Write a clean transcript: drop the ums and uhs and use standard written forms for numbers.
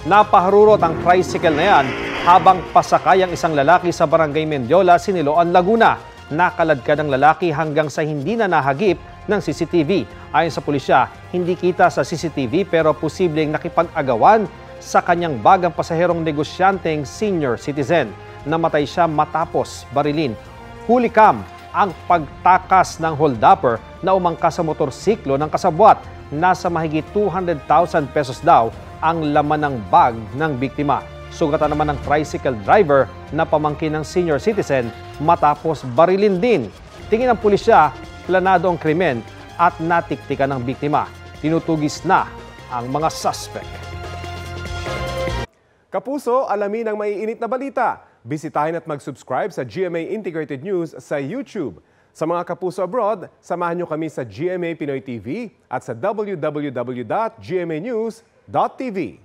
Napaharurot ang tricycle na yan habang pasakay ang isang lalaki sa barangay Mendiola, Siniloan, Laguna. Nakaladkad ang lalaki hanggang sa hindi na nahagip ng CCTV. Ayon sa pulisya, hindi kita sa CCTV pero posibleng nakipag-agawan sa kanyang bagang pasaherong negosyanteng senior citizen. Namatay siya matapos barilin. Hulikam ang pagtakas ng holdupper na umangkas sa motorsiklo ng kasabwat. Nasa mahigit 200,000 pesos daw ang laman ng bag ng biktima. Sugatan naman ng tricycle driver na pamangkin ng senior citizen matapos barilin din. Tingin ng pulisya, planado ang krimen at natiktikan ng biktima. Tinutugis na ang mga suspect. Kapuso, alamin ang maiinit na balita. Bisitahin at mag-subscribe sa GMA Integrated News sa YouTube. Sa mga kapuso abroad, samahan niyo kami sa GMA Pinoy TV at sa www.gmanews.tv.